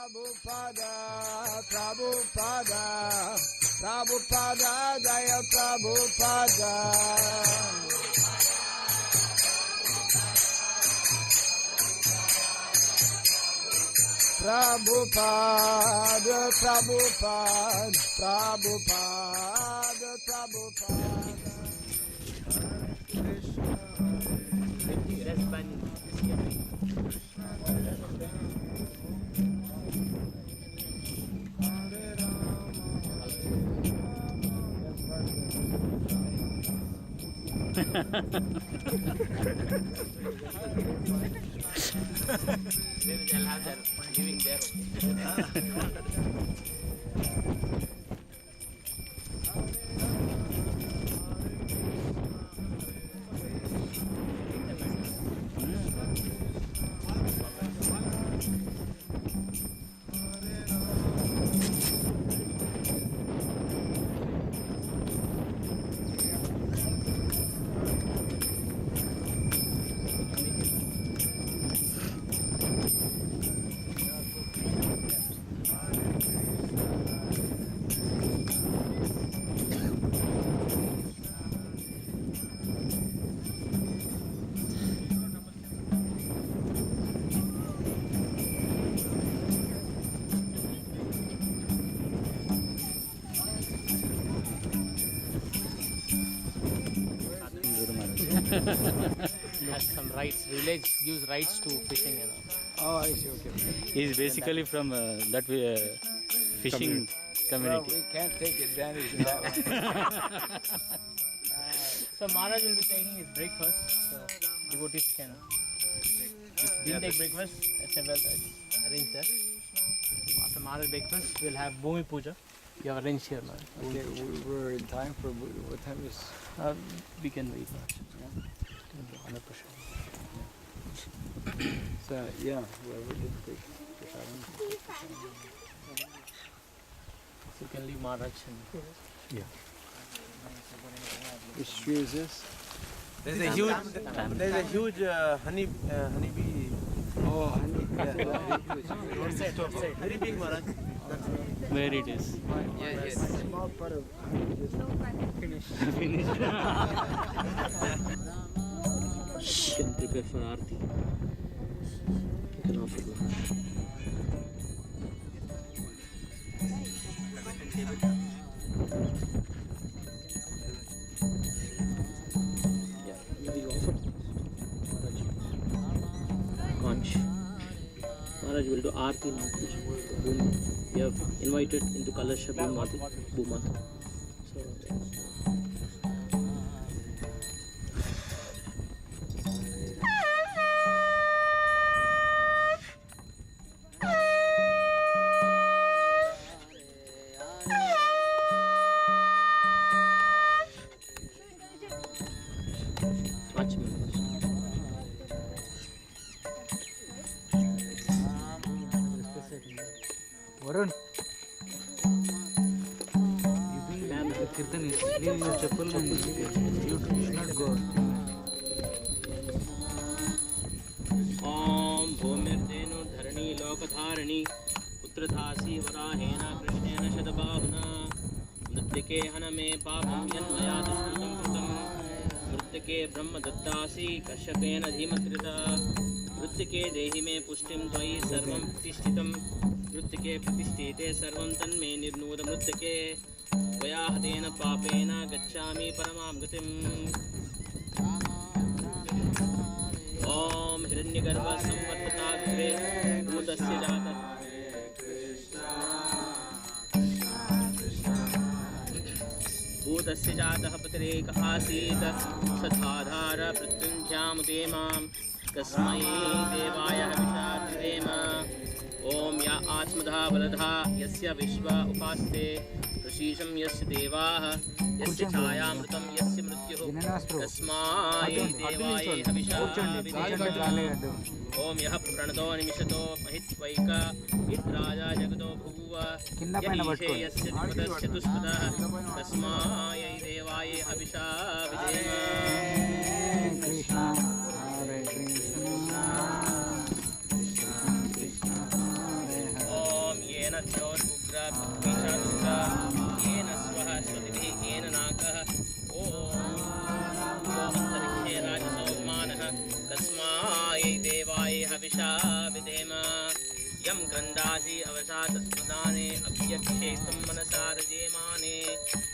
Prabhupada, Prabhupada, Prabhupada, Jaya Prabhupada. Prabhupada, Prabhupada, Prabhupada, Prabhupada. Maybe they'll have their living there. Has some rights. Village gives rights to fishing. You know. Oh, I see. Okay. He's basically from that fishing community. Well, we can't take advantage of that one. So Maharaj will be taking his breakfast. So devotees can. If didn't take breakfast, several arrange that. After Maharaj breakfast, we'll have Bhoomi Puja. You have arranged here, man. Okay, we're in time for what time is? We can wait. Yeah. 100%. So yeah, whoever did take prasadam. So you can leave Maharaj and Yeah. Which tree is this? There's a huge honeybee. Oh, honey. Very big, Maharaj. Where it is? Yes. Small part of honey just finished. you can prepare for Aarti. You can offer Yeah, we offer Conch. Maharaj will do Aarti now. We have invited into Kalasha Bhumata. So, Varun. Kirtan is leave your chapel and you should not go. Om Bhumirtenu Dharani Lokadharani Putrathasi Varahena Krishnena Shadabhavana Mrityake Haname Papam Yanmaya Dushrutam Krutam Mrityake Brahma Dattasi Kashyapena Dhimakrita Mrityake Dehi Me Pushtim Tvai Sarvam Pratishtitam Mrityake Pratishtite Sarvam Tanme Nirnuda Mrityake Vayahadena Papena Gacchami Paramam Gatim Om Hiranyagarbha Samvattatagre Bhudasya Jata Bhudasya Jata Patireka Asita Sadhadhara Pratyunjyamute Mam Tasmai Devaya Havishatidema Om Ya Atmadha Baladha Yasya Vishwa Upaste Prashisham Yasya Devaha Yasya Chayamritam Yasya Mrityuh Tasmai Devaya Havishatidema Om Yaha Pranado Nimishato Mahitvaika Hitraja Jagado Bhuva Yahishe Yasya Nipadasya Dushpada Tasmai Devaya Havishatidema Krishna, Hare Krishna, Krishna Krishna, Hare Hare. योरुग्र पृथ्वीशारुग्र येन स्वः स्वतिभिः येन नाकः ॐ यो अन्तरिक्षे राजसौमानः तस्माय देवाय हविषा विधेम यं क्रन्दासि अवसातस्मदाने अभ्यक्षेतुं मनसा रजेमाने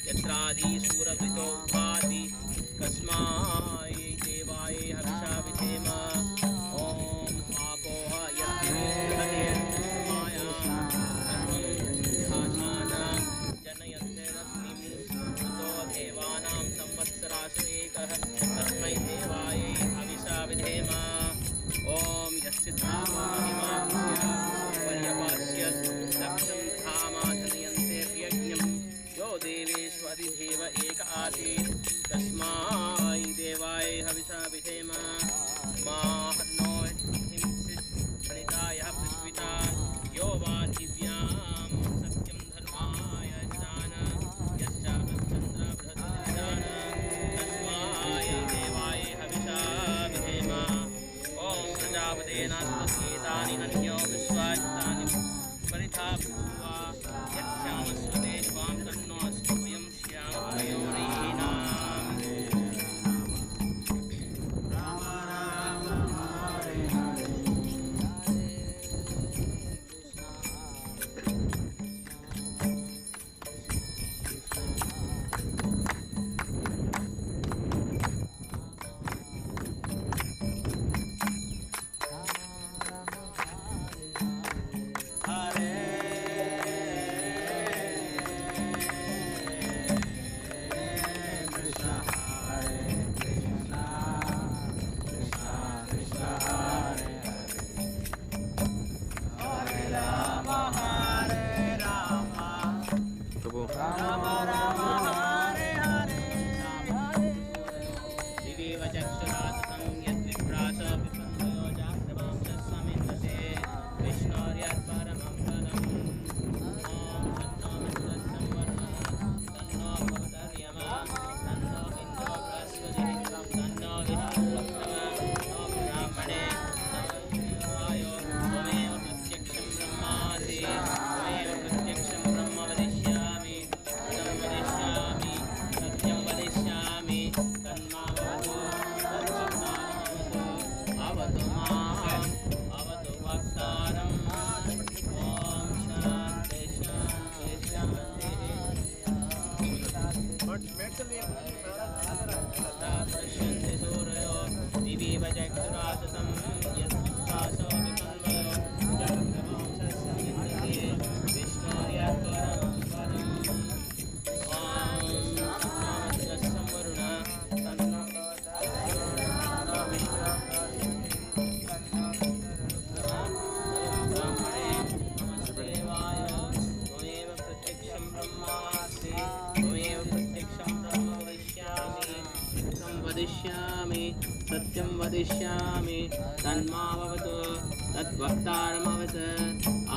यत्रादिसूरवृतो भाति कस्माय देवाय हविषा विधेम ॐ आपोह देवानां संवत्सरासु एकः तस्मै देवाय हविषा विधेम ॐ यस्य पर्यपास्य लक्षं धामा जनयन्तेर्यज्ञं यो देवेष्वधिदेव एक आसीत् तस्मै देवाय हविषा विधेम मा नो हिंसित् प्रणितायः पृथ्वीता यो वा दिव्यां सत्यं धर्माय दान यश्चापश्चन्द्र बृहस्पतिदान तस्मै देवाय हविषा विधेम ॐ प्रजापतेनास्मस्येतानि अन्यो विश्वाजितानि परिथा भूत्वा यच्छामस्वते स्वां तन्नो अस्तु वयं श्यामयोरीणाम् सत्यं वदिष्यामि तन्मावतु तद्वक्तारमवत्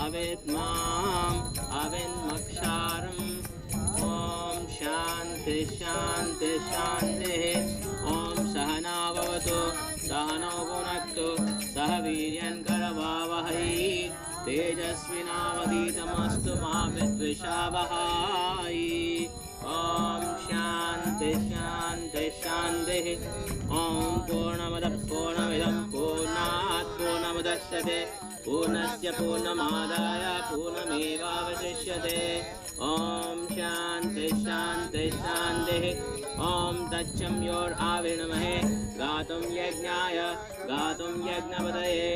आवेत् माम् आवेन्मक्षारम् ॐ शान्ति शान्ति शान्तिः ॐ सहनाववतु सहनौ भुनक्तु सह वीर्यङ्करवावहै तेजस्विनावधीतमस्तु मा विद्विषावहै ॐ शान्ति शान्ति शान्तिः ॐ पूर्णमदः पूर्णमिदं पूर्णात् पूर्णमुदच्यते पूर्णस्य पूर्णमादाय पूर्णमेवावशिष्यते ॐ शान्ति शान्ति शान्तिः ॐ तच्चं योराविर्महे गातुं यज्ञपतये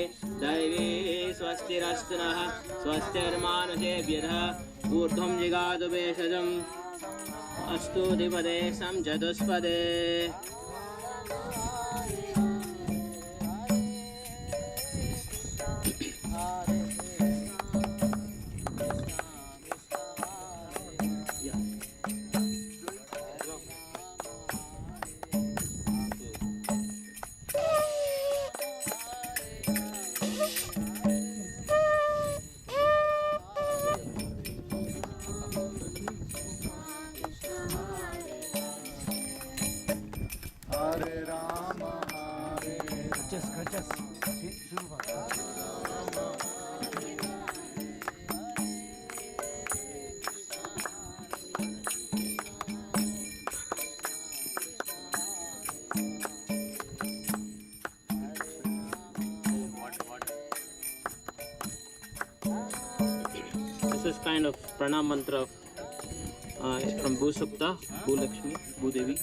दैवी स्वस्तिरस्तु नः स्वस्तिर्मानुषेभ्यः ऊर्ध्वं जिगातु भेषजम् अस्तु द्विपदे चतुष्पदे Hare Rama This is kind of pranam mantra from Bhusupta, Bhulakshmi, Bhudevi.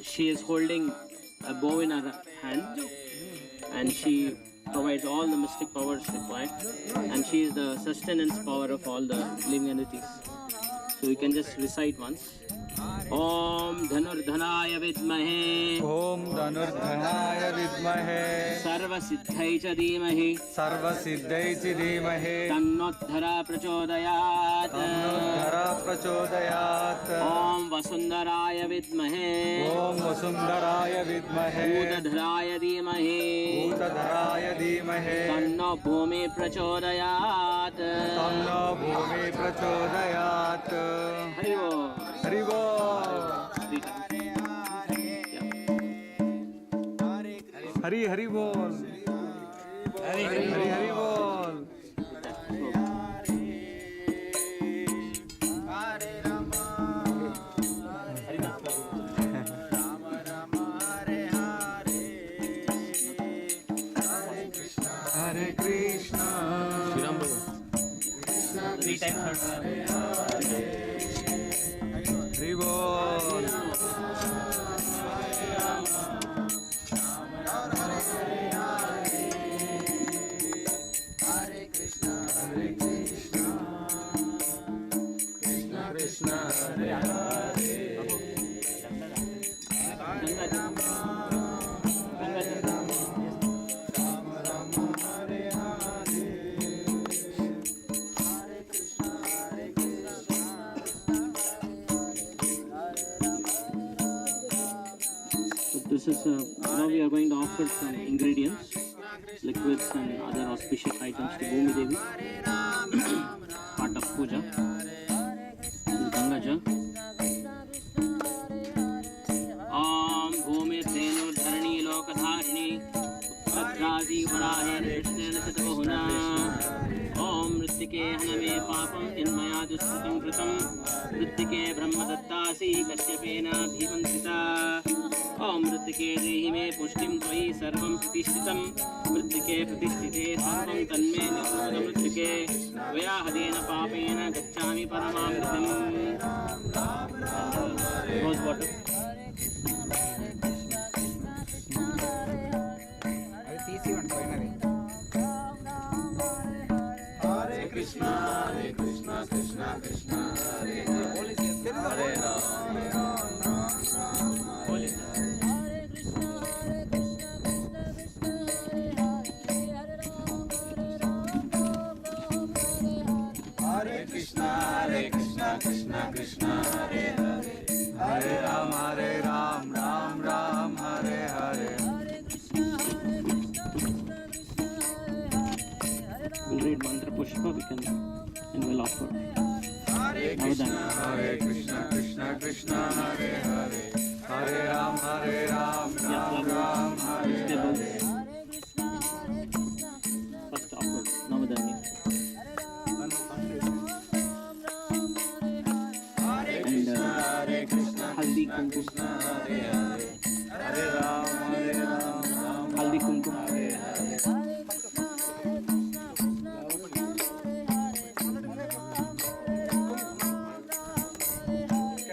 She is holding a bow in her hand and she provides all the mystic powers required, and she is the sustenance power of all the living entities. So we can just recite once. Om Dhanurdhanaya Vidmahe Om Dhanurdhanaya Vidmahe Sarva Siddhai Cha Dhimahi Sarva Siddhai Dhimahe Tannodhara Prachodayat Tannodhara Prachodayat Om Vasundaraya Vidmahe Om Vasundharaya Vidmahe Bhutadharaya Dhimahi Bhutadharaya Dhimahe Tanno Bhoomi Prachodayat Tanno Bhoomi Prachodayat Hari Bol. Hari Bol. Hari Hari Bol. Hari Hari Bol. Hare Krishna. Three times. Hari Bol. Krishna Hare Hare This is now we are going to offer some ingredients, liquids and other auspicious items to Bhoomi Devi. Part of Puja. This is Ganga Jal. Om Bhoomi Thenur Dharani Lokadharini Uttadradi Varahe Krishnena Satabahuna Om Rittike Haname Papam Inmaya Duskritam Kritam Rittike Brahmadattasi Kashyapena Bhimantrita Om Rittike Dehi Me Pushtim Tvai Sarvam Pratishtitam Rittike Pratishthite Sarvam Tanme Nirmudam Rittike Vyahadena Papena Gacchami Paramamritam. Rose water. Hare Krishna Krishna Krishna Hare Hare Hare Rama Hare Krishna Krishna Krishna Hare Hare Hare Ram Ram Ram Hare Hare. We'll read mantra pushpa, we can and we'll offer. Hare Krishna Krishna Krishna Hare Hare Hare Ram Ram Ram Hare Hare. First offer Navadani. And haldi kumkum. Hare Ram Haldi kumkum.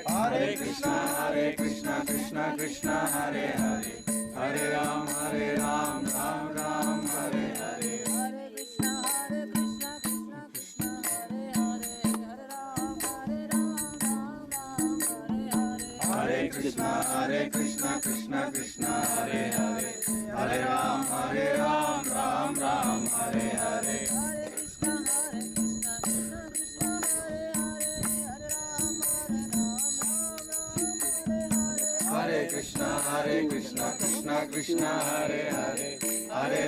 Hare Krishna Krishna Krishna Hare Hare Hare Ram Ram Ram Hare Hare. Hare Krishna Krishna Krishna Hare Hare Hare Ram Ram Ram Hare Hare. Hare Krishna Krishna Krishna Hare Hare Hare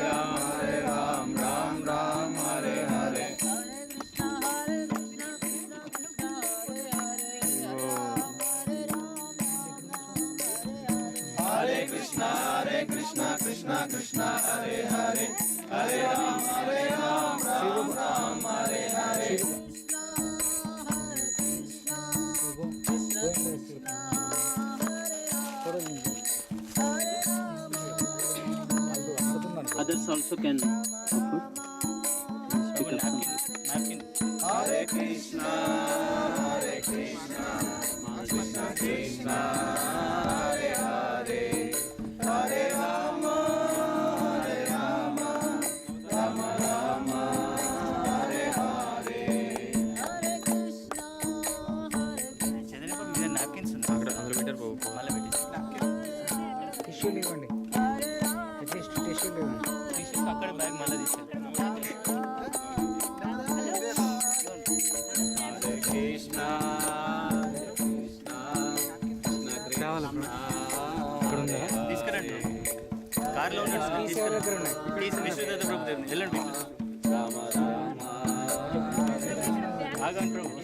Ram Ram Ram Hare Hare. Hare Krishna Krishna Krishna Hare Hare Hare Ram Ram Hare Hare. Others also can offer. napkin. Hare Krishna, Krishna Krishna, Hare Hare, Hare Rama, Rama Rama, Hare Hare. చదివినప్పుడు మీద napkins ఉన్నాయి అక్కడ అందులో పెట్టారు బాబు మళ్ళీ పెట్టి టిష్యూలు ఇవ్వండి, at least టిష్యూలు ఇవ్వండి. టిష్యూస్ అక్కడ బ్యాగ్ మళ్ళీ తీసుకెళ్ళి Hare Krishna, Krishna కావాలా బ్రో? ఇక్కడ ఉందా? తీసుకురండి కార్లో ఉన్నాడు ఎవరి దగ్గర ఉన్నాయి? తీసి విష్ణు దగ్గర ప్రభుత్వం వెళ్ళండి Rama Rama. ఆగండి ప్రభు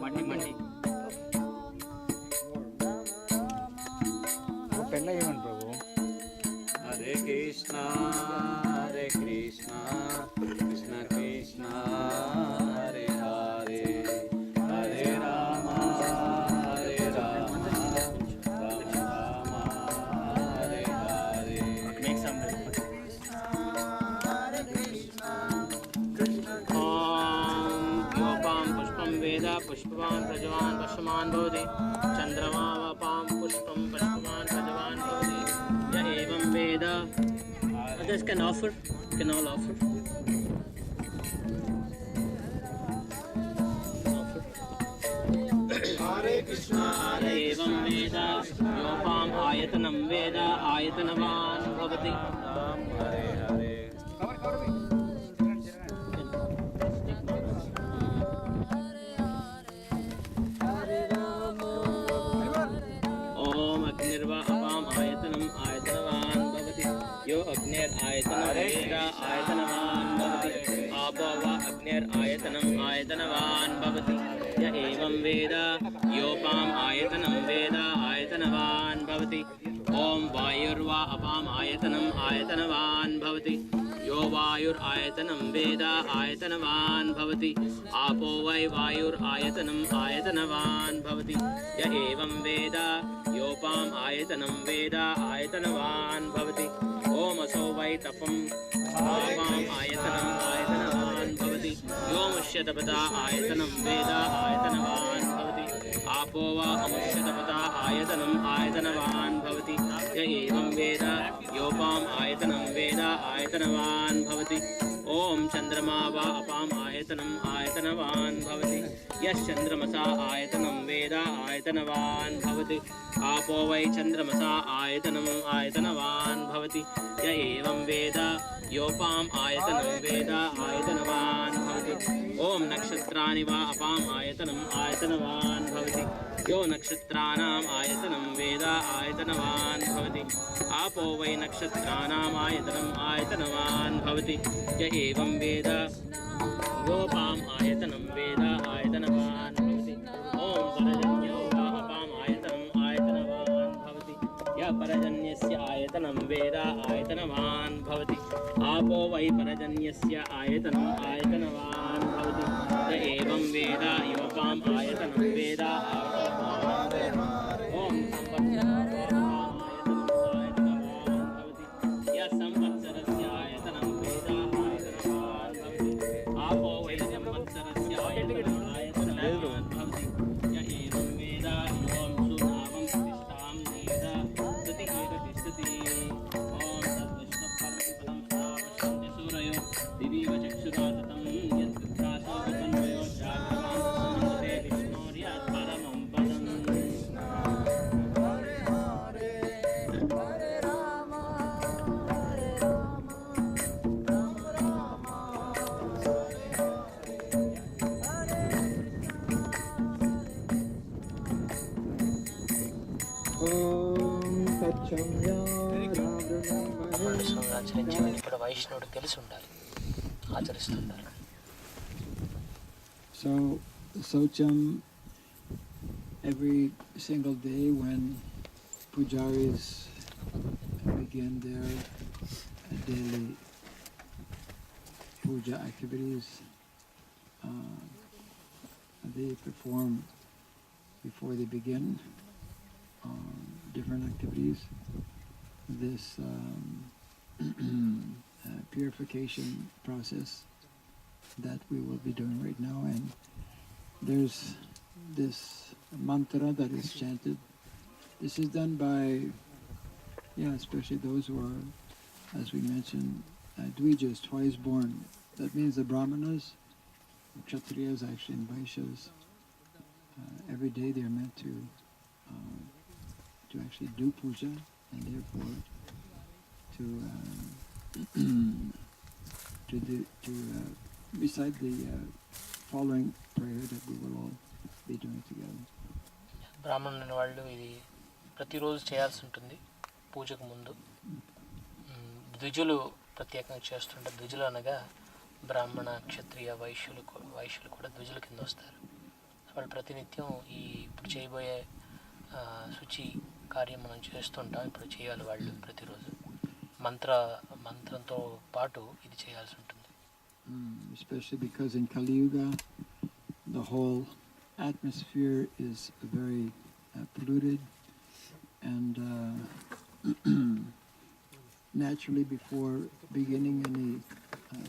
మట్టి మట్టి పెళ్ళ ఇవ్వండి ప్రభు. Hare Krishna, Krishna Krishna, Hare Hare, Hare Rama, Rama Rama, Hare Hare. Make some योपां पुष्पं वेद पुष्पवान् प्रजवान् वशमान् भवति चन्द्रमावपां पुष्पं पुष्पवान् प्रजवान् भवति य एवं वेद. Others can offer, can all offer. Hare Krishna, एवं वेद योपाम् आयतनं वेद आयतनवान् भवति. Hare Hare. ओम अग्निर्वा अपाम् आयतनम् आयतनवान् भवति यो अग्निर्आयतनं वेद आयतनवान् भवति आपो वा अग्निर्आयतनम् आयतनवान् भवति य एवं वेद योपाम् आयतनं वेद आयतनवान् भवति ओम वायुर्वा अपाम् आयतनम् आयतनवान् भवति यो वायुरायतनं वेद आयतनवान् भवति आपो वै वायुरायतनम् आयतनवान् भवति य एवं वेद योपाम् आयतनं वेद आयतनवान् भवति ओम असो वै तपम् आपाम् आयतनम् आयतनवान् भवति यो मुष्यतपदा आयतनं वेद आयतनवान् भवति आपो वा अमुष्यतपदा आयतनम् आयतनवान् भवति य एवं वेद योपाम् आयतनं वेद आयतनवान् भवति ओम चंद्रमा वा अपाम् आयतनम् आयतनवान् भवति यश्चंद्रमसा आयतनं वेद आयतनवान् भवति आपो वै चंद्रमसा आयतनम् आयतनवान् भवति य एवं वेद योपाम् आयतनं वेद आयतनवान् भवति ओम नक्षत्राणि वा अपाम् आयतनम् आयतनवान् भवति यो नक्षत्राणाम् आयतनं वेद आयतनवान् भवति आपो वै नक्षत्राणाम् आयतनम् आयतनवान् भवति य एवं वेद योपाम् आयतनं वेद आयतनवान् भवति ओम परजन्यो वा अपाम् आयतनम् आयतनवान् भवति य परजन्यस्य आयतनं वेद आयतनवान् भवति आपो वै परजन्यस्य आयतनम् आयतनवान् भवति य एवं वेद योपाम् आयतनं वेद आयतनवान् ओम संवत्सरस्य आयतनं वेद आयतनवान् भवति आपो वै संवत्सरस्य आयतनम् आयतनवान् भवति य एवं वेद यों सुनामं प्रतिष्ठां वेद प्रतिष्ठति ओम तद्विष्णुपरमपदं पश्यन्ति सूरयो दिवीव चक्षुराततं यद्विभ्रासो वितन्वयो जागरवान् सुमन्दते विष्णोर्यत् परमं पदम्. ఆచరించేవాడిని ఇప్పుడు వైష్ణవుడు తెలిసి ఉండాలి, ఆచరిస్తుండాలి. So, Socham, every single day when pujaris begin their daily puja activities, they perform before they begin different activities. This purification process that we will be doing right now, and there's this mantra that is chanted. This is done by, especially those who are, as we mentioned, Dvijas, twice born. That means the Brahmanas, Kshatriyas, actually, and Vaishyas. Every day they are meant to actually do puja, and therefore to recite the following prayer that we will all be doing together. బ్రాహ్మణులైన వాళ్ళు ఇది ప్రతిరోజు చేయాల్సి ఉంటుంది పూజకు ముందు. ద్విజులు ప్రత్యేకంగా చేస్తుంటారు. ద్విజులు అనగా బ్రాహ్మణ, క్షత్రియ, వైశ్యులు కూడా ద్విజుల కింద వస్తారు. వాళ్ళు ప్రతినిత్యం ఈ ఇప్పుడు చేయబోయే శుచి కార్యం మనం చేస్తుంటాం. ఇప్పుడు చేయాలి వాళ్ళు ప్రతిరోజు మంత్రంతో పాటు ఇది చేయాల్సి ఉంటుంది. Especially because in Kali Yuga the whole atmosphere is very polluted, and naturally before beginning any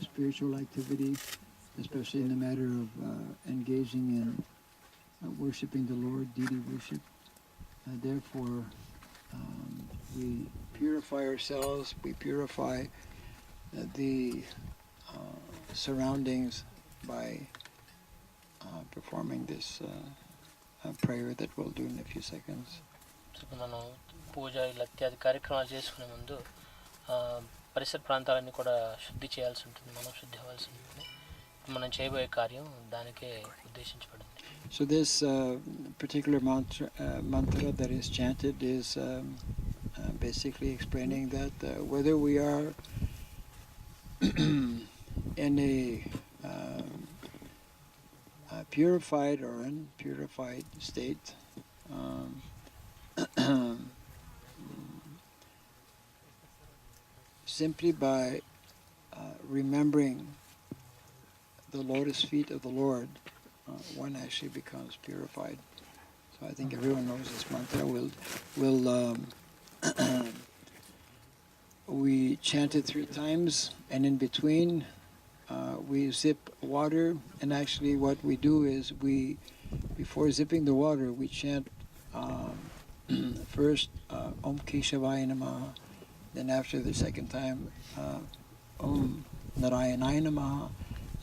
spiritual activity, especially in the matter of engaging in worshipping the Lord, deity worship, therefore we purify ourselves, we purify the surroundings by performing this prayer that we'll do in a few seconds. So మనం పూజ ఇలా ఇత్యాది కార్యక్రమాలు చేసుకునే ముందు పరిసర ప్రాంతాలన్నీ కూడా శుద్ధి చేయాల్సి ఉంటుంది, మనం శుద్ధి అవ్వాల్సి ఉంటుంది. మనం చేయబోయే కార్యం దానికే ఉద్దేశించబడింది. So this particular mantra that is chanted is basically explaining that whether we are in a purified or unpurified state, simply by remembering the lotus feet of the Lord, one actually becomes purified. So I think everyone knows this mantra. We chant it 3 times, and in between we zip water. And actually, what we do is before zipping the water, we chant first Om Keshavaya Namaha. Then after the second time, Om Narayanaya Namaha.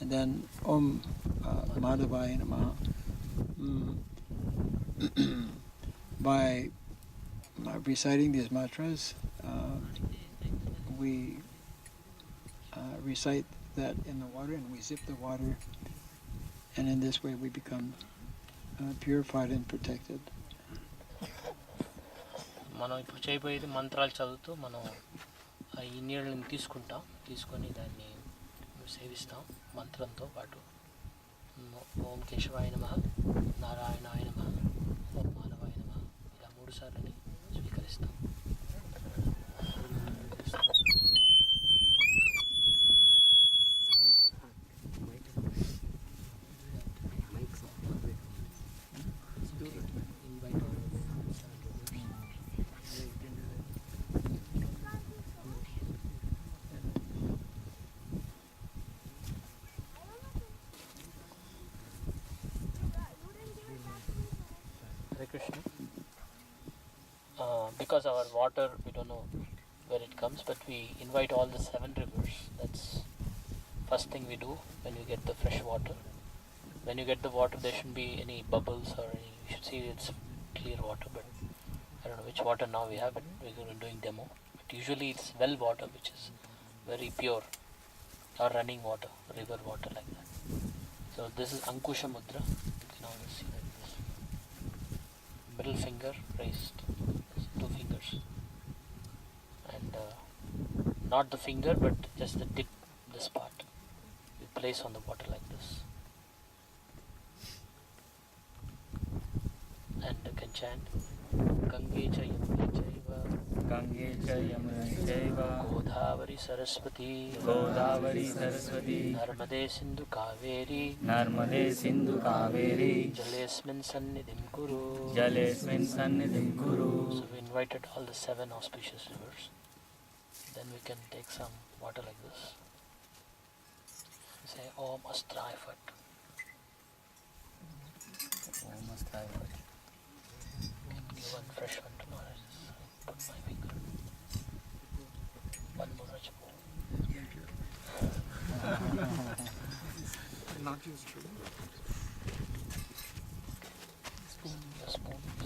And then Om Madhavaya Namaha. By reciting these mantras, we recite that in the water, and we zip the water, and in this way we become purified and protected. మనం ఇప్పుడు చేయబోయేది మంత్రాలు చదువుతూ మనం ఈ నీళ్ళని తీసుకొని దాన్ని సేవిస్తాం మంత్రంతో పాటు. ఓం కేశవాయ నమః, నారాయణాయ నమః, ఓం మాధవాయ నమః, ఇలా 3 సార్లని స్వీకరిస్తాం. Krishna. Because our water, we don't know where it comes, but we invite all the 7 rivers. That's first thing we do when we get the fresh water. When you get the water, there shouldn't be any bubbles or any. You should see it's clear water, but I don't know which water now we have. But we're doing demo. But usually it's well water, which is very pure, or running water, river water like that. So this is Ankusha Mudra. You can always see that. Middle finger raised, 2 fingers, and not the finger but just the tip, this part we place on the water like this, and you can chant Gange cha Yamune chaiva Gange च यमुने चैव गोदावरी सरस्वती नर्मदे सिंधु कावेरी जलेस्मिन् सन्निधिं कुरु. So we invited all the 7 auspicious rivers. Then we can take some water like this. Say Om Astraya Fat. Om Astraya Fat. Give one fresh one tomorrow. Put my finger. One more Rajapur. Not used to. The spoons.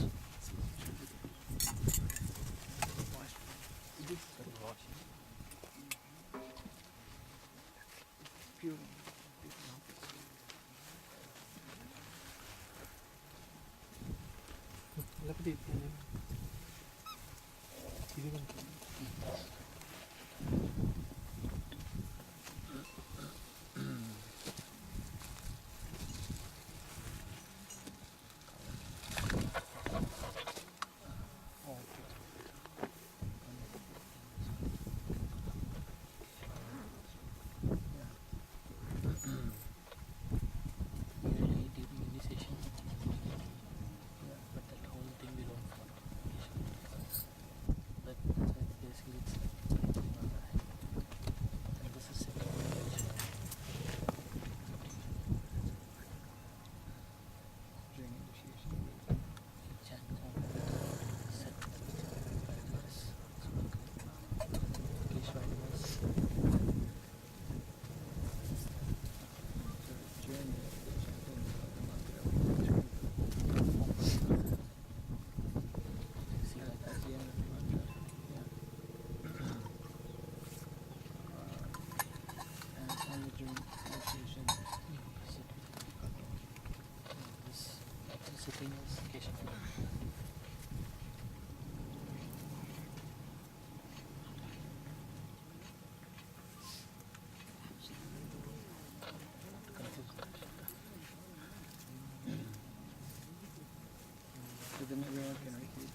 Then everyone can repeat.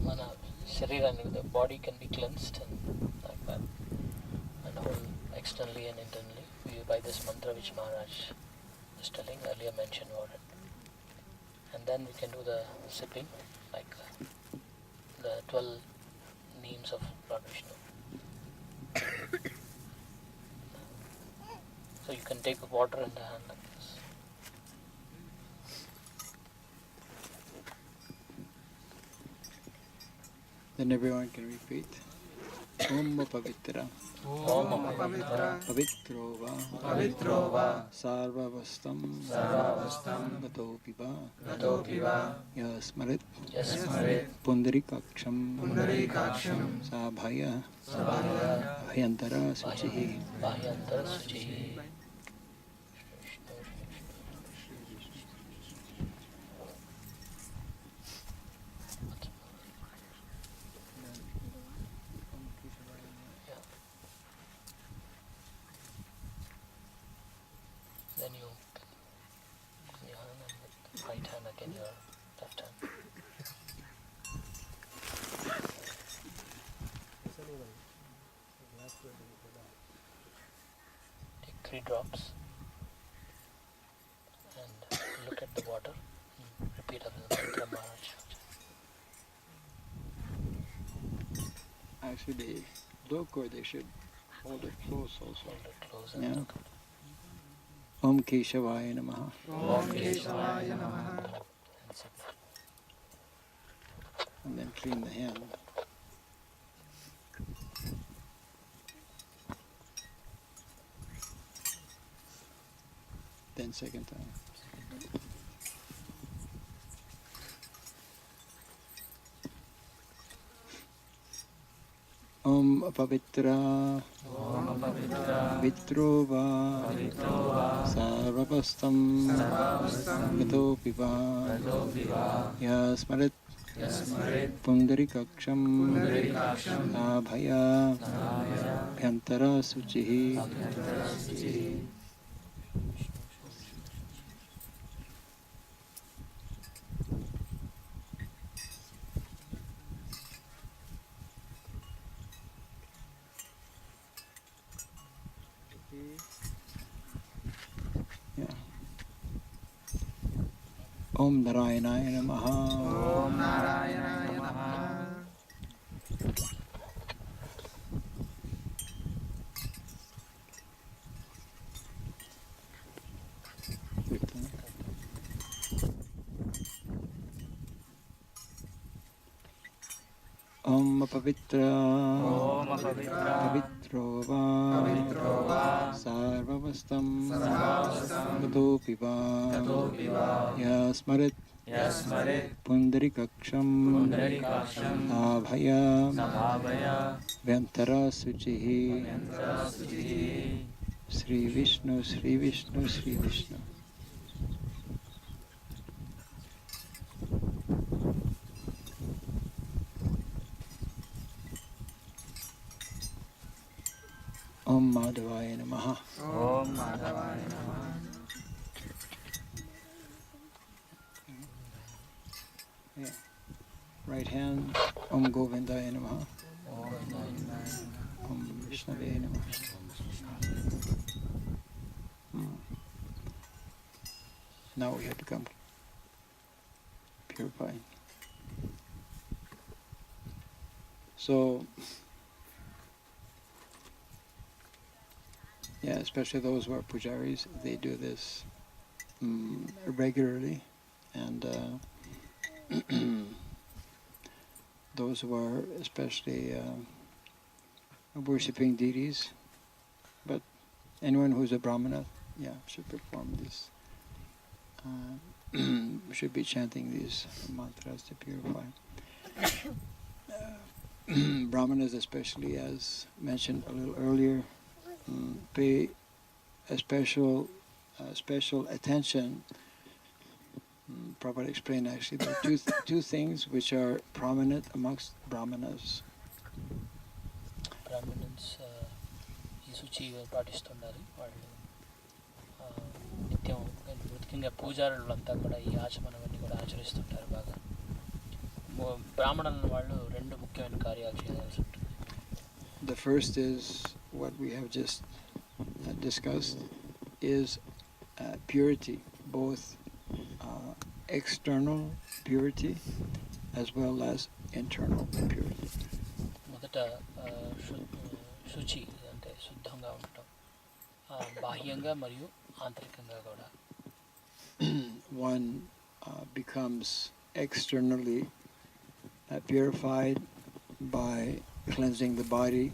Mana Sharira, the body can be cleansed and like that, and whole externally and internally by this mantra which Maharaj was telling earlier, mentioned about it. And then we can do the sipping, like the 12 names of Lord Vishnu. So you can take the water in the hand like this. Then everyone can repeat. Om Pavitra. Om Pavitra. Pavitro va. Sarvavastam. Gatopiva. Yasmarit. Pundarikaksham. Sabhaya. Bhyantara Suchihi. Then you your hand and with right hand again your left hand. Take 3 drops and look at the water. Repeat after the mantra Maharaj. Actually, they look or they should hold it close also. Hold it close and Yeah. look. Om Keshavaya Namaha. Om Keshavaya Namaha. And sip. And then clean the hand. Then second time. Om Pavitra. Vitro va. Sarvapastam. Gatopiva. Yasmarit. Pundarikaksham. Abhaya. Bhyantara Suchihi. Yeah. Om Narayanaaya Namaha. Om Narayanaaya Namaha. Om Pavitra. Om Pavitra. Pavitro va. Pavitro va. Sarvavastam. Sarvavastam. Tatopi va. Tatopi va. Yasmarit. Yasmarit. Pundarikaksham. Pundarikaksham. Abhaya. Sabhavaya. Vyantara Suchihi. Yantra Suchihi. Sri Vishnu, Sri Vishnu, Sri Vishnu. Om Madhavaya Namaha. Om Madhavaya Namaha. Yeah. Right hand, Om Govindaya Namaha. Om Vishnave Namaha. Now we have to come purifying. So, yeah, especially those who are pujaris, they do this regularly, and those who are especially worshipping deities, but anyone who's a brahmana, yeah, should perform this. Should be chanting these mantras to purify. Brahmanas, especially, as mentioned a little earlier, pay a special attention. Prabhupada explained actually there are two things which are prominent amongst brahmanas. Brahmins ఈ శుచి పాటిస్తుండాలి వాళ్ళు నిత్యం ముఖ్యంగా పూజారులంతా కూడా ఈ ఆచమనవన్నీ కూడా ఆచరిస్తుంటారు బాగా. బ్రాహ్మణుల వాళ్ళు రెండు ముఖ్యమైన కార్యాలు చేయాల్సి ఉంటుంది. The first is what we have just discussed, is purity, both external purity as well as internal purity. మొదట శుచి అంటే శుద్ధంగా ఉండటం, బాహ్యంగా మరియు ఆంతరికంగా కూడా. One becomes externally purified by cleansing the body.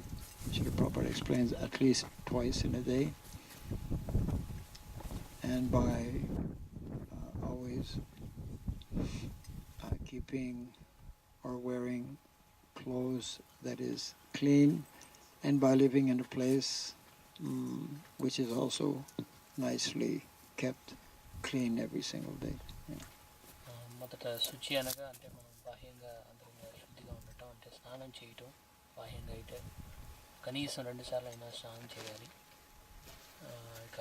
Srila Prabhupada explains at least twice in a day, and by always keeping or wearing clothes that is clean, and by living in a place which is also nicely kept clean every single day. Yeah. మొదట శుచి అనగా అంటే మనం బాహ్యంగా అంతరంగా శుద్ధిగా ఉండటం, అంటే స్నానం చేయటం, బాహ్యంగా అయితే కనీసం 2 సార్లు అయినా స్నానం చేయాలి. ఇక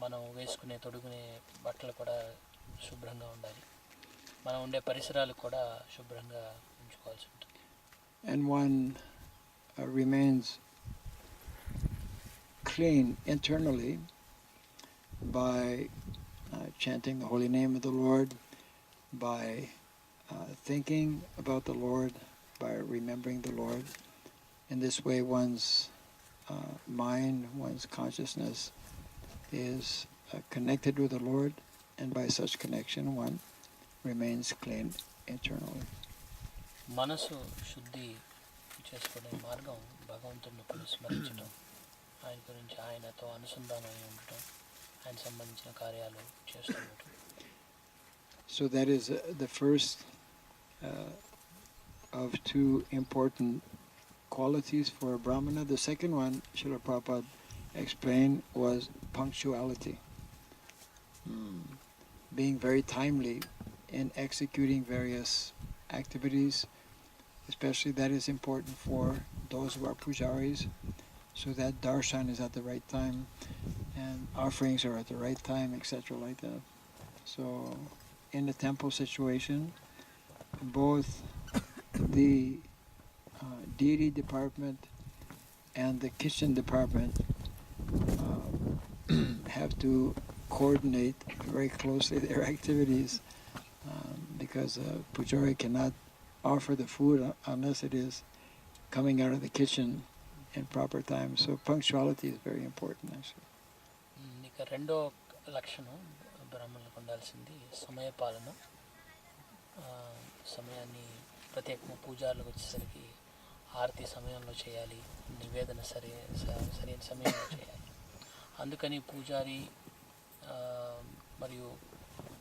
మనం వేసుకునే తొడుగునే బట్టలు కూడా శుభ్రంగా ఉండాలి. మనం ఉండే పరిసరాలు కూడా శుభ్రంగా ఉంచుకోవాల్సి ఉంటుంది. And one remains clean internally by chanting the holy name of the Lord, by thinking about the Lord, by remembering the Lord. In this way, one's mind, one's consciousness is connected with the Lord, and by such connection, one remains clean internally. మనసు శుద్ధి చేసుకునే మార్గం భగవంతుడిని స్మరించడం, ఆయన గురించి ఆయనతో అనుసంధానమై ఉండటం, ఆయన సంబంధించిన కార్యాలు చేస్తూ ఉండటం. So that is the first of two important qualities for a Brahmana. The second one, Srila Prabhupada explained, was punctuality. Being very timely in executing various activities, especially that is important for those who are pujaris, so that darshan is at the right time and offerings are at the right time, etc. like that. So in the temple situation, both the deity department and the kitchen department have to coordinate very closely their activities because Pujari cannot offer the food unless it is coming out of the kitchen in proper time. So punctuality is very important, actually. ఇక రెండో లక్షణం బ్రాహ్మణులకు ఉండాల్సింది సమయపాలన. సమయాన్ని ప్రత్యేకంగా పూజారులకు వచ్చేసరికి ఆరతి సమయంలో చేయాలి, నివేదన సరైన సమయంలో చేయాలి. అందుకని పూజారి మరియు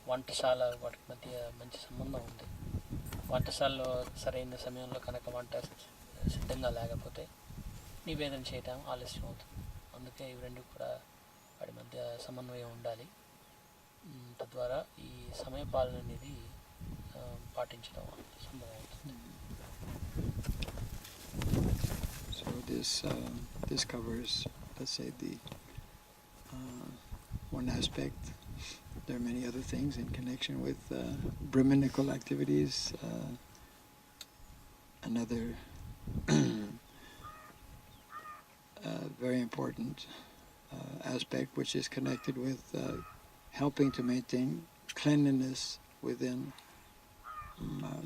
వంటశాల వాటి మధ్య మంచి సంబంధం ఉంది. వంటశాలలో సరైన సమయంలో కనుక వంట సిద్ధంగా లేకపోతే నివేదన చేయటం ఆలస్యం అవుతుంది. అందుకే ఇవి రెండు కూడా వాటి మధ్య సమన్వయం ఉండాలి. తద్వారా ఈ సమయపాలన అనేది పాటించడం సంభవం అవుతుంది. So this covers, let's say, the one aspect. There are many other things in connection with Brahminical activities. Another very important aspect, which is connected with helping to maintain cleanliness within,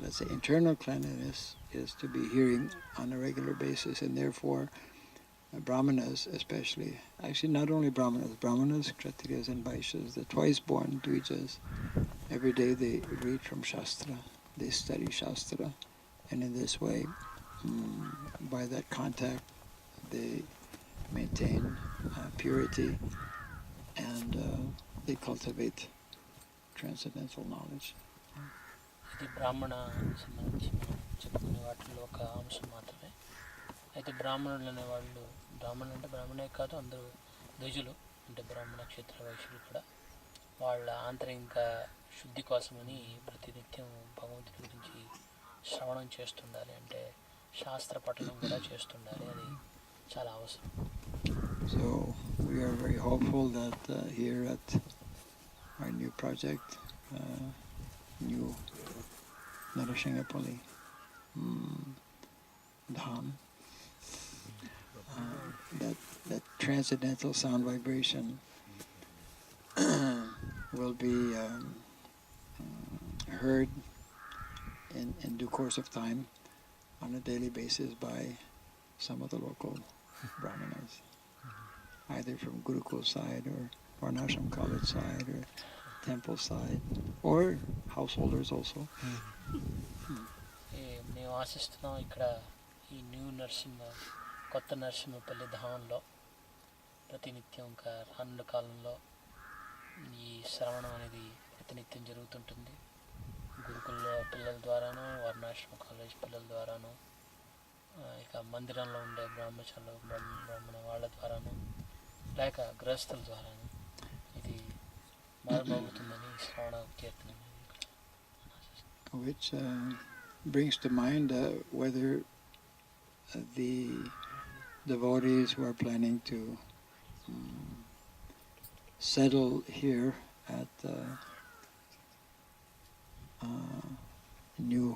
let's say, internal cleanliness, is to be hearing on a regular basis, and therefore Brahmanas especially, actually not only Brahmanas, Kshatriyas and Vaishyas, the twice-born Dvijas, every day they read from Shastra, they study Shastra, and in this way, by that contact, they maintain purity and they cultivate transcendental knowledge. ఇది బ్రాహ్మణ సంబంధించి మనం చెప్పుకునే వాటిలో ఒక అంశం మాత్రమే. అయితే బ్రాహ్మణులు అనేవాళ్ళు, బ్రాహ్మణులు అంటే బ్రాహ్మణే కాదు, అందరూ ద్విజులు అంటే బ్రాహ్మణ క్షేత్ర వైశ్యులు కూడా వాళ్ళ ఆంతరిక శుద్ధి కోసమని ప్రతినిత్యం భగవంతుడి గురించి శ్రవణం చేస్తుండాలి, అంటే శాస్త్ర పఠనం కూడా చేస్తుండాలి. అది చాలా అవసరం. So we are very hopeful that here at our new project, new Narasimha Dham, that transcendental sound vibration will be heard in due course of time on a daily basis by some of the local Brahmanas, either from Gurukul side or Varnasrama college side or temple side, or householders also. మేము ఆశిస్తున్నాం ఇక్కడ ఈ new కొత్త నరసింహపల్లి ధామంలో ప్రతినిత్యం ఇంకా రానున్న కాలంలో ఈ శ్రవణం అనేది ప్రతినిత్యం జరుగుతుంటుంది. గురుకుల పిల్లల ద్వారాను, వర్ణాశ్రమ కాలేజ్ పిల్లల ద్వారాను, ఇక మందిరంలో ఉండే బ్రాహ్మణ వాళ్ళ ద్వారాను, లేక గృహస్థుల ద్వారాను ఇది మారుమోగుతుందని శ్రవణ కీర్తన. Which brings to mind whether the devotees who are planning to settle here at new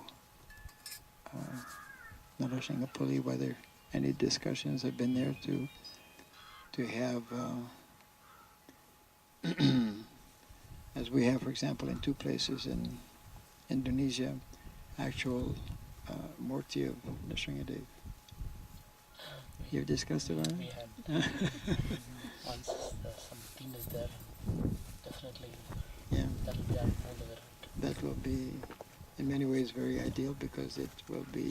Narasimha, whether any discussions have been there to have, as we have, for example, in two places in Indonesia, actual Murti of Nrsimhadev. You've discussed about it? We had once some team is there, definitely Yeah. that will be our whole event. That will be in many ways very ideal because it will be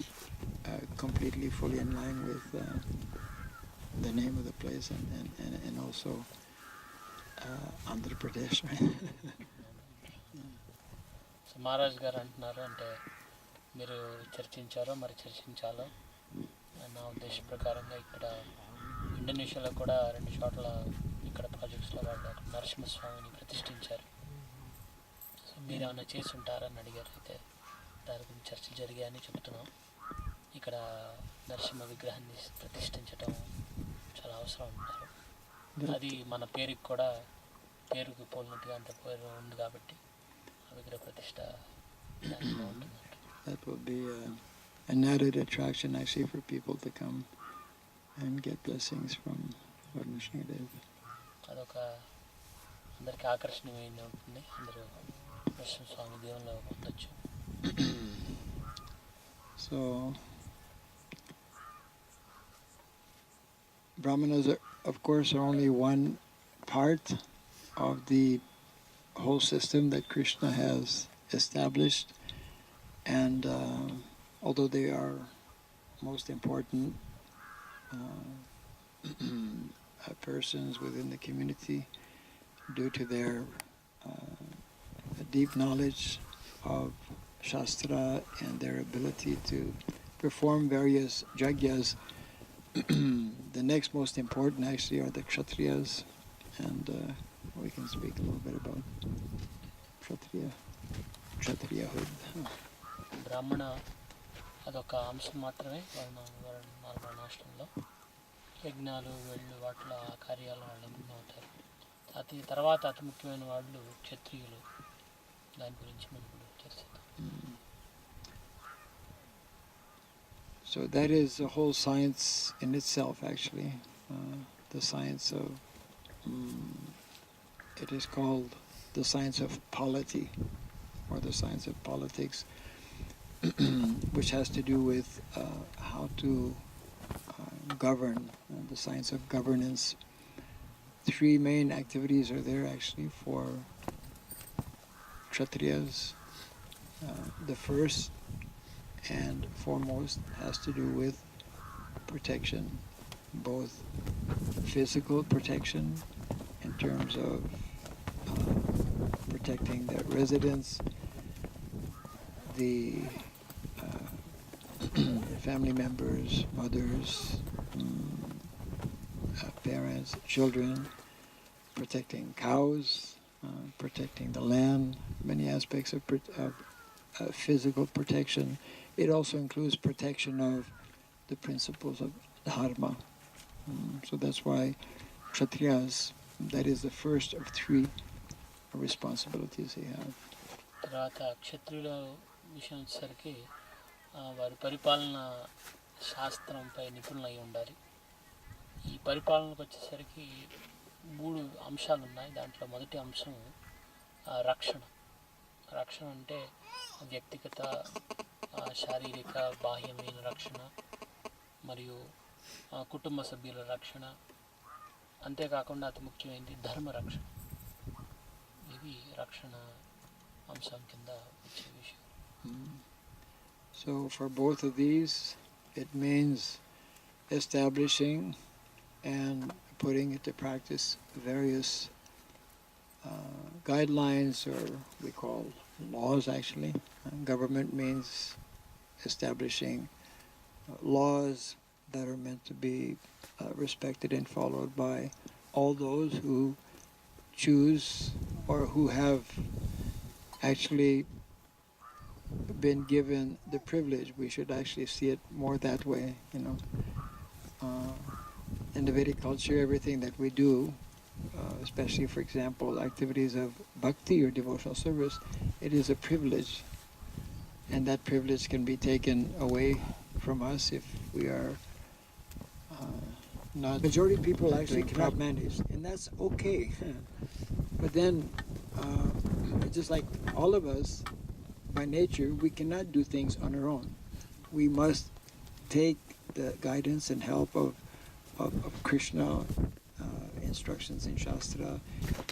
completely fully in line with the name of the place and also Andhra Pradesh, right? So Maharaj గారు అంటున్నారు, అంటే మీరు చర్చించారో మరి చర్చించాలో, నా ఉద్దేశ ప్రకారంగా ఇక్కడ ఇండోనేషియాలో కూడా 2 చోట్ల ఇక్కడ ప్రాజెక్ట్స్లో వాళ్ళు నరసింహస్వామిని ప్రతిష్ఠించారు. సో మీరు ఏమైనా చేసి ఉంటారని అడిగారు. అయితే దాని గురించి చర్చలు జరిగాయని చెప్తున్నాం. ఇక్కడ నరసింహ విగ్రహాన్ని ప్రతిష్ఠించడం చాలా అవసరం అంటారు. అది మన పేరుకి కూడా పేరుకి పోలినట్టుగా అంత పేరు ఉంది కాబట్టి ఆ విగ్రహ ప్రతిష్ఠ బాగుంటుంది. That will be an added attraction actually for people to come and get blessings from Varnasrama. అదొక అందరికి ఆకర్షణీయంగా ఉంటుంది. అందరూ నరసింహస్వామి దేవుళ్ళు పొందొచ్చు. So Brahmanas, of course, are only one part of the whole system that Krishna has established, and although they are most important persons within the community due to their deep knowledge of Shastra and their ability to perform various jagyas, the next most important actually are the Kshatriyas, and we can speak a little bit about Kshatriyahood. బ్రాహ్మణ అదొక అంశం మాత్రమే వర్ణాశ్రమంలో. యజ్ఞాలు వెళ్ళు వాటిలో ఆ కార్యాలు వాళ్ళు అవుతారు. తర్వాత అతి ముఖ్యమైన వాళ్ళు క్షత్రియులు. దాని గురించి మనం ఇప్పుడు చర్చిద్దాం. So that is a whole science in itself, actually. The science of, it is called the science of polity, or the science of politics, which has to do with how to govern, the science of governance. 3 main activities are there actually for Kshatriyas. The first and foremost has to do with protection, both physical protection in terms of protecting their residence, the family members, mothers, parents, children, protecting cows, protecting the land, many aspects of physical protection. It also includes protection of the principles of dharma. So that's why Kshatriyas, that is the first of 3 responsibilities they have. తర్వాత క్షత్రియుల విషయం వచ్చేసరికి వారి పరిపాలన శాస్త్రంపై నిపుణులై ఉండాలి. ఈ పరిపాలనకు వచ్చేసరికి 3 అంశాలు ఉన్నాయి. దాంట్లో మొదటి అంశం రక్షణ. రక్షణ అంటే వ్యక్తిగత శారీరక బాహ్యమైన రక్షణ మరియు కుటుంబ సభ్యుల రక్షణ, అంతేకాకుండా అతి ముఖ్యమైనది ధర్మ రక్షణ. ఇది రక్షణ అంశం కింద వచ్చే విషయం. So for both of these, it means establishing and putting into practice various guidelines, or we call laws actually. Government means establishing laws that are meant to be respected and followed by all those who choose or who have actually been given the privilege. We should actually see it more that way, you know. In the Vedic culture, everything that we do, especially, for example, activities of bhakti or devotional service, it is a privilege. And that privilege can be taken away from us if we are not. Majority of people actually cannot manage, and that's okay. But then, just like all of us, by nature, we cannot do things on our own. We must take the guidance and help of Krishna, instructions in Shastra,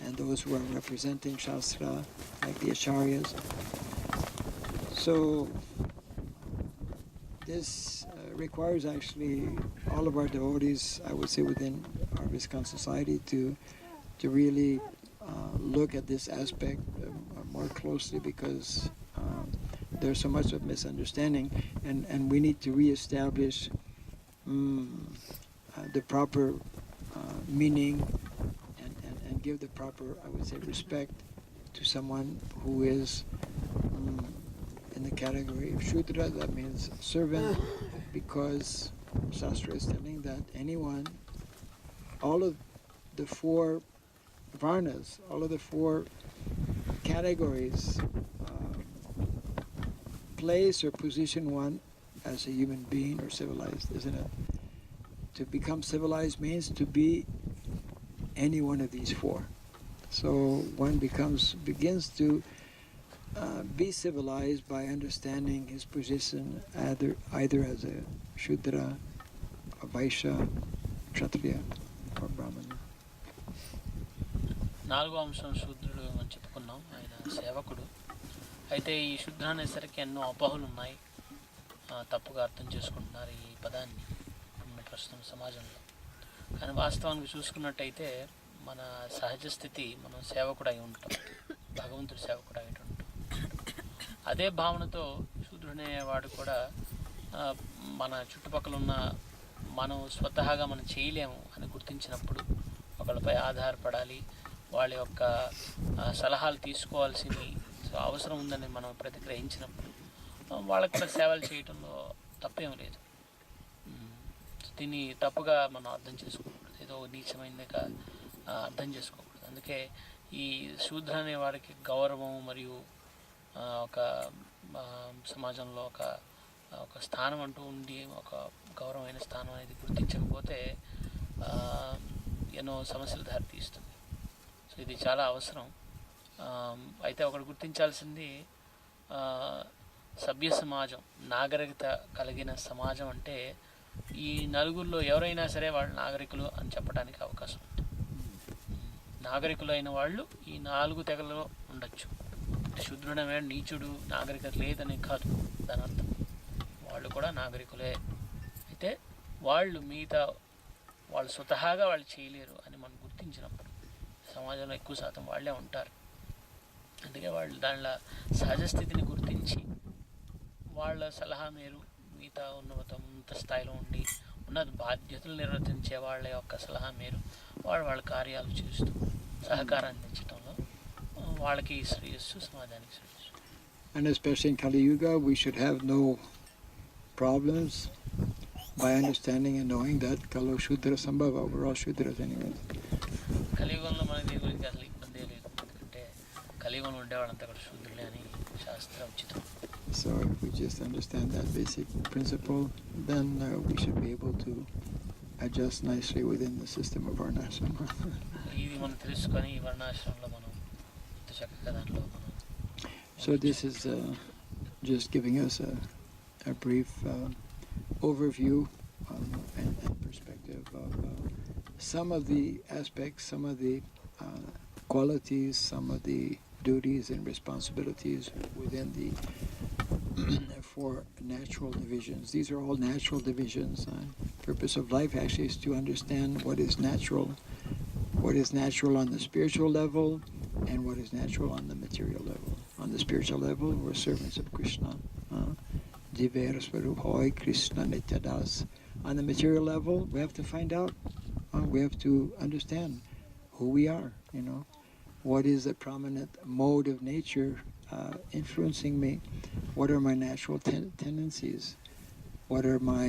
and those who are representing Shastra, like the Acharyas. So this requires actually all of our devotees, I would say, within our Viscon society to really look at this aspect more closely, because there's so much of misunderstanding, and we need to reestablish the proper meaning and give the proper, I would say, respect to someone who is in the category of Shudra. That means servant, because Shastra is telling that anyone, all of the 4 Varnas, all of the 4 categories, place or position one as a human being or civilized, isn't it? to become civilized means to be any one of these four. So one begins to be civilized by understanding his position either as a Shudra, a Vaishya, Kshatriya, or Brahmana. నాలుగో అంశం శూద్రుడు అని చెప్పుకున్నాం. ఆయన సేవకుడు. అయితే ఈ శూద్ర అనేసరికి ఎన్నో అపోహలు ఉన్నాయి. తప్పుగా అర్థం చేసుకుంటున్నారు ఈ పదాన్ని ప్రస్తుతం సమాజంలో. కానీ వాస్తవానికి చూసుకున్నట్టయితే మన సహజ స్థితి మనం సేవకుడు అయి ఉంటాం, భగవంతుడి సేవకుడు అయి ఉంటాం. అదే భావనతో శూద్రుడనేవాడు కూడా మన చుట్టుపక్కల ఉన్న మనం స్వతహాగా మనం చేయలేము అని గుర్తించినప్పుడు, ఒకళ్ళపై ఆధారపడాలి, వాళ్ళ యొక్క సలహాలు తీసుకోవాల్సిన అవసరం ఉందని మనం ప్రతిగ్రహించినప్పుడు వాళ్ళకి కూడా సేవలు చేయడంలో తప్పేం లేదు. దీన్ని తప్పుగా మనం అర్థం చేసుకోకూడదు, ఏదో నీచమైనదిగా అర్థం చేసుకోకూడదు. అందుకే ఈ శూద్ర అనే వాడికి గౌరవం మరియు ఒక సమాజంలో ఒక స్థానం అంటూ ఉండి, ఒక గౌరవమైన స్థానం అనేది గుర్తించకపోతే ఎన్నో సమస్యలు దారితీస్తుంది. సో ఇది చాలా అవసరం. అయితే ఒకటి గుర్తించాల్సింది, సభ్య సమాజం, నాగరికత కలిగిన సమాజం అంటే ఈ నలుగురిలో ఎవరైనా సరే వాళ్ళు నాగరికులు అని చెప్పడానికి అవకాశం ఉంది. నాగరికులైన వాళ్ళు ఈ 4 తెగలలో ఉండొచ్చు. శూద్రుడమే నీచుడు, నాగరికత లేదని కాదు దాని అర్థం. వాళ్ళు కూడా నాగరికులే. అయితే వాళ్ళు మిగతా వాళ్ళు స్వతహాగా వాళ్ళు చేయలేరు అని మనం గుర్తించినప్పుడు సమాజంలో ఎక్కువ శాతం వాళ్ళే ఉంటారు. అందుకే వాళ్ళు దానిలో సహజ స్థితిని గుర్తించి వాళ్ళ సలహా మేరు మిగతా ఉన్నత స్థాయిలో ఉండి ఉన్నత బాధ్యతలు నిర్వర్తించే వాళ్ళ యొక్క సలహా మేరు వాళ్ళ కార్యాలు చేస్తూ సహకారం అందించడంలో వాళ్ళకి శ్రేయస్సు, సమాజానికి శ్రేయస్సు. And especially in Kali Yuga, we should have no problems by understanding and knowing that Kalo Shudra Sambhava, we're all Shudras anyway. కలియుగంలో మనకి దీని గురించి అసలు ఇబ్బంది లేదు, ఎందుకంటే కలియుగంలో ఉండేవాళ్ళంతా కూడా శూద్రులే అని శాస్త్ర ఉచితం. So if we just understand that basic principle, then we should be able to adjust nicely within the system of Varnasrama. ఇది మనం తెలుసుకొని ఈ వర్ణాశ్రమంలో మనం ఇంత చక్కగా దాంట్లో మనం. So this is just giving us a brief overview and perspective of some of the aspects, some of the qualities, some of the duties and responsibilities within the 4 natural divisions. These are all natural divisions. Purpose of life actually is to understand what is natural on the spiritual level and what is natural on the material level. On the spiritual level, we're servants of Krishna. Jiver Swarup Hoy Krishna Nityadas. On the material level, we have to find out. We have to understand who we are. What is the prominent mode of nature influencing me? What are my natural tendencies? What are my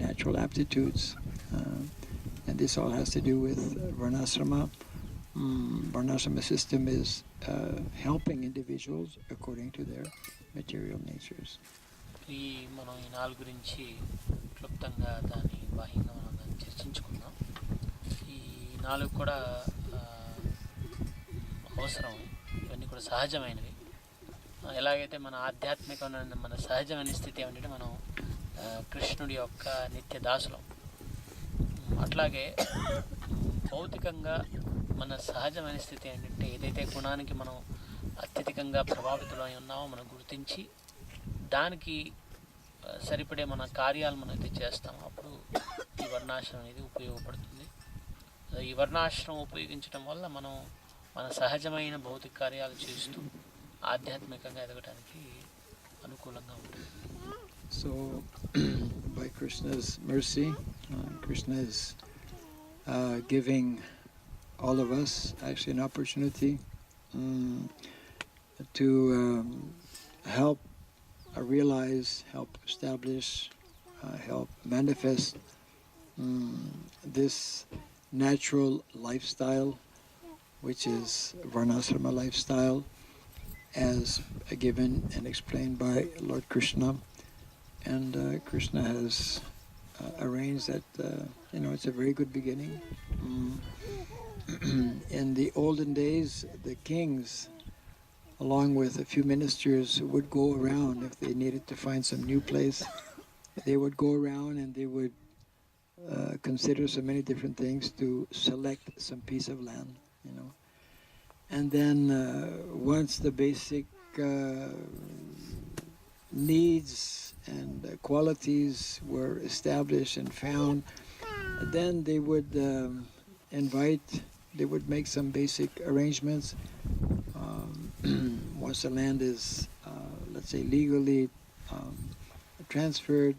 natural aptitudes? And this all has to do with Varnasrama. Varnasrama system is helping individuals according to their material natures. మనం ఈ 4 గురించి క్లుప్తంగా దాని బాహ్యంగా మనం దాన్ని చర్చించుకుందాం. ఈ 4 కూడా అవసరం, ఇవన్నీ కూడా సహజమైనవి. ఎలాగైతే మన ఆధ్యాత్మికమైన మన సహజమైన స్థితి ఏమిటంటే మనం కృష్ణుడి యొక్క నిత్య దాసులం, అట్లాగే భౌతికంగా మన సహజమైన స్థితి ఏంటంటే ఏదైతే గుణానికి మనం అత్యధికంగా ప్రభావితులై ఉన్నామో మనం గుర్తించి దానికి సరిపడే మన కార్యాలు మనం అయితే చేస్తామో అప్పుడు ఈ వర్ణాశ్రమం అనేది ఉపయోగపడుతుంది. ఈ వర్ణాశ్రమం ఉపయోగించడం వల్ల మనం మన సహజమైన భౌతిక కార్యాలు చేస్తూ ఆధ్యాత్మికంగా ఎదగడానికి అనుకూలంగా ఉంటుంది. So by Krishna's mercy, Krishna is giving all of us actually an opportunity to help realize, help establish, help manifest this natural lifestyle, which is Varnasrama lifestyle, as given and explained by Lord Krishna. And Krishna has arranged that, it's a very good beginning. In the olden days, the kings, along with a few ministers, would go around if they needed to find some new place. They would go around and they would consider so many different things to select some piece of land, And then once the basic needs and qualities were established and found, then they would they would make some basic arrangements. Once the land is, let's say, legally transferred,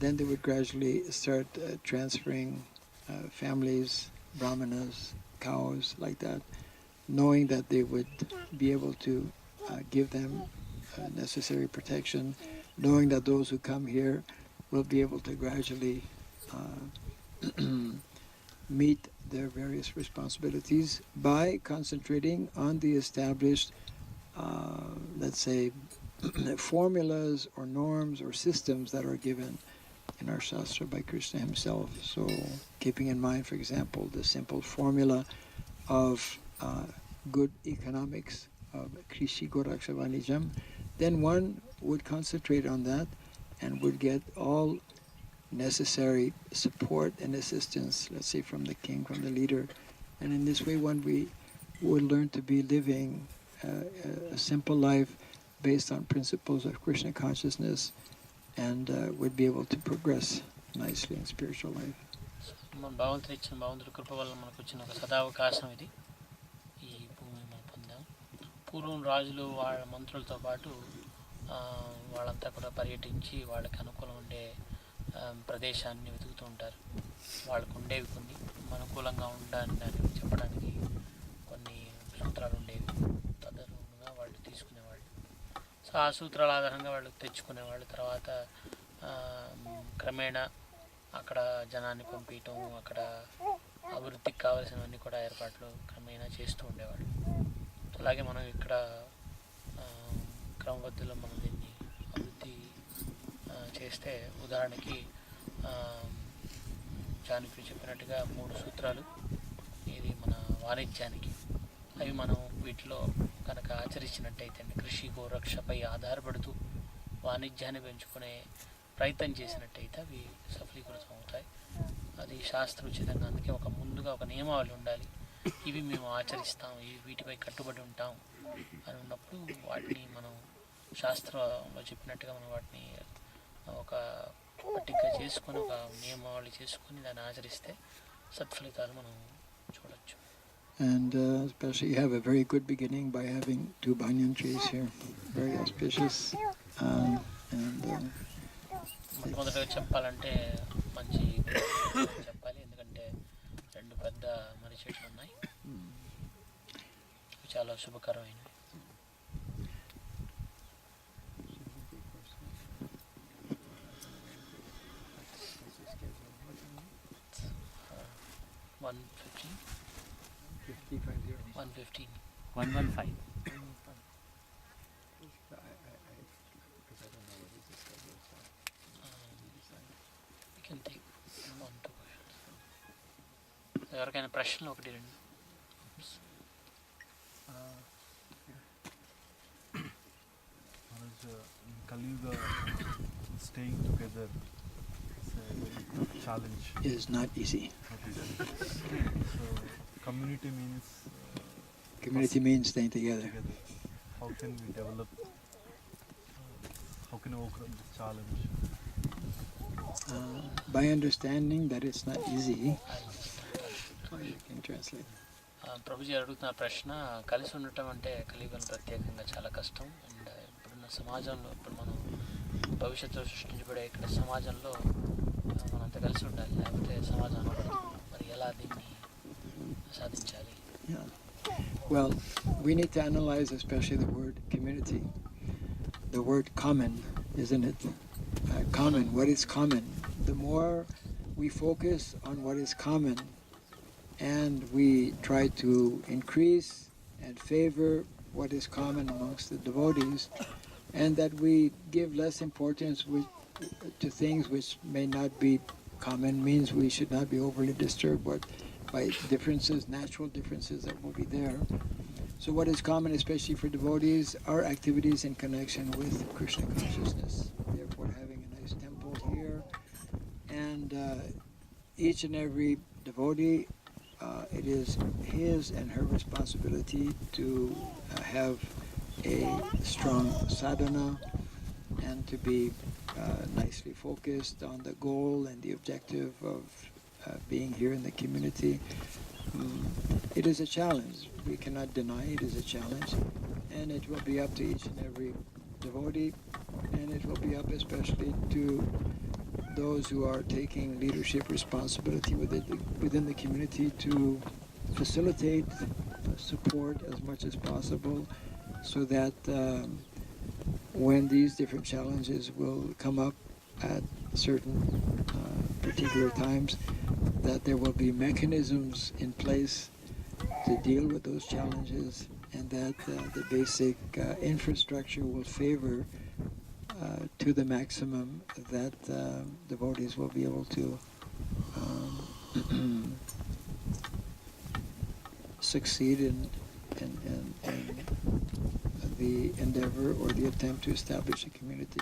then they would gradually start transferring families, brahmanas, cows, like that, knowing that they would be able to give them necessary protection, knowing that those who come here will be able to gradually meet their various responsibilities by concentrating on the established, let's say, formulas or norms or systems that are given in our Shastra by Krishna himself. So keeping in mind, for example, the simple formula of good economics, of Krishi Goraksha Vanijam, then one would concentrate on that and would get all necessary support and assistance, let's say, from the king, from the leader. And in this way, we would learn to be living a simple life based on principles of Krishna consciousness, and would be able to progress nicely in spiritual life. భగవంతుడు ఇచ్చిన భగవంతుడి కృప వల్ల మనకు వచ్చిన ఒక సదావకాశం ఇది. ఈ భూమి మనం పొందాం. పూర్వం రాజులు వాళ్ళ మంత్రులతో పాటు వాళ్ళంతా కూడా పర్యటించి వాళ్ళకి అనుకూలం ఉండే ప్రదేశాన్ని వెతుకుతూ ఉంటారు. వాళ్ళకు ఉండేవి కొన్ని అనుకూలంగా ఉండాలని చెప్పడానికి కొన్ని సూత్రాలు ఉండేవి. తదనుగుణంగా వాళ్ళు తీసుకునేవాళ్ళు. సో ఆ సూత్రాల ఆధారంగా వాళ్ళు తెచ్చుకునేవాళ్ళు. తర్వాత క్రమేణా అక్కడ జనాన్ని పంపించటం, అక్కడ అభివృద్ధికి కావాల్సినవన్నీ కూడా ఏర్పాట్లు క్రమేణా చేస్తూ ఉండేవాళ్ళు. అలాగే మనం ఇక్కడ క్రమబద్ధంలో మనం దీన్ని అభివృద్ధి చేస్తే, ఉదాహరణకి జానకి చెప్పినట్టుగా 3 సూత్రాలు ఇది మన వాణిజ్యానికి. అవి మనం వీటిలో కనుక ఆచరించినట్టయితే, కృషి గోరక్షపై ఆధారపడుతూ వాణిజ్యాన్ని పెంచుకునే ప్రయత్నం చేసినట్టయితే అవి సఫలీకృతం అవుతాయి. అది శాస్త్రోచితంగా. అందుకే ముందుగా ఒక నియమావళి ఉండాలి. ఇవి మేము ఆచరిస్తాం, వీటిపై కట్టుబడి ఉంటాం అని ఉన్నప్పుడు వాటిని మనం శాస్త్రంలో చెప్పినట్టుగా మనం వాటిని ఒక పట్టిక చేసుకొని, ఒక నియమావళి చేసుకొని దాన్ని ఆచరిస్తే సత్ఫలితాలు మనం చూడొచ్చు. And especially you have a very good beginning by having 2 banyan trees here, very auspicious. మొదటగా చెప్పాలంటే మంచి చెప్పాలి, ఎందుకంటే 2 పెద్ద మర్రి చెట్లు ఉన్నాయి. చాలా శుభకరమైనవి. $115. 115. We can take 1-2 questions. ఎవరికైనా ప్రశ్నలు 1-2? Kaliuga, staying together is a very tough challenge. It is not easy. So community means Community means staying together. How can we develop? How can we overcome this challenge? By understanding that it's not easy. You can translate. Prabhuji అడుగుతున్న ప్రశ్న, కలిసి ఉండటం అంటే కలియుగంలో ప్రత్యేకంగా చాలా కష్టం. And ఇప్పుడున్న సమాజంలో, ఇప్పుడు మనం భవిష్యత్తులో సృష్టించబడే ఇక్కడ సమాజంలో మనంతా కలిసి ఉండాలి, లేకపోతే సమాజం అనబడుతుంది. మరి ఎలా దీన్ని సాధించాలి? Well, we need to analyze especially the word community. The word common, isn't it? Common, what is common? The more we focus on what is common and we try to increase and favor what is common amongst the devotees, and that we give less importance to things which may not be common means we should not be overly disturbed by differences, natural differences that will be there. So what is common, especially for devotees, are activities in connection with Krishna consciousness. Therefore, having a nice temple here, and each and every devotee, it is his and her responsibility to have a strong sadhana and to be nicely focused on the goal and the objective of being here in the community. It is a challenge. We cannot deny it is a challenge, and it will be up to each and every devotee, and it will be up especially to those who are taking leadership responsibility within the community to facilitate, support as much as possible, so that when these different challenges will come up at certain particular times, that there will be mechanisms in place to deal with those challenges, and that the basic infrastructure will favor to the maximum that devotees will be able to succeed in the endeavor or the attempt to establish a community.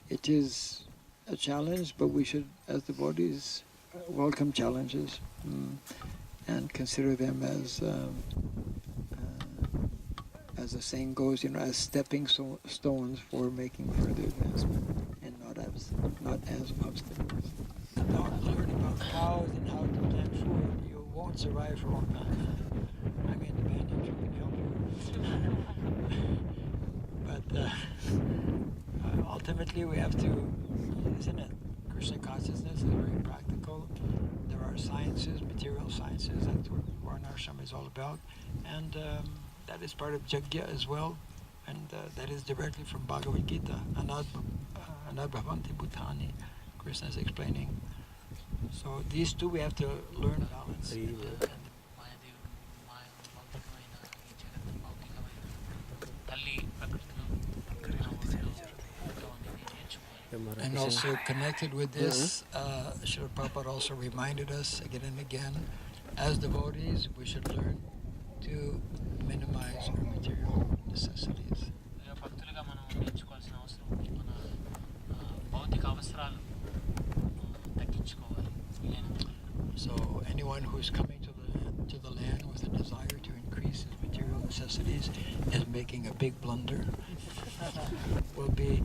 It is a challenge, but we should, as devotees, welcome challenges and consider them as the saying goes, as stepping stones for making further advancement, and not as obstacles. Don't learn about cows and how to plant food. You won't survive for a long time. I mean, the bandage can help you. But ultimately, we have to, isn't it? Krishna consciousness is very practical. There are sciences, material sciences, that's what Varnasrama is all about. And that is part of Jagya as well. And that is directly from Bhagavad Gita. Anad Bhavanti Bhutani, Krishna is explaining. So these two we have to learn balance. And also connected with this, Srila Prabhupada also reminded us again and again, as devotees, we should learn to minimize our material necessities. So anyone who's coming to the land with a desire to increase his material necessities is making a big blunder. Will be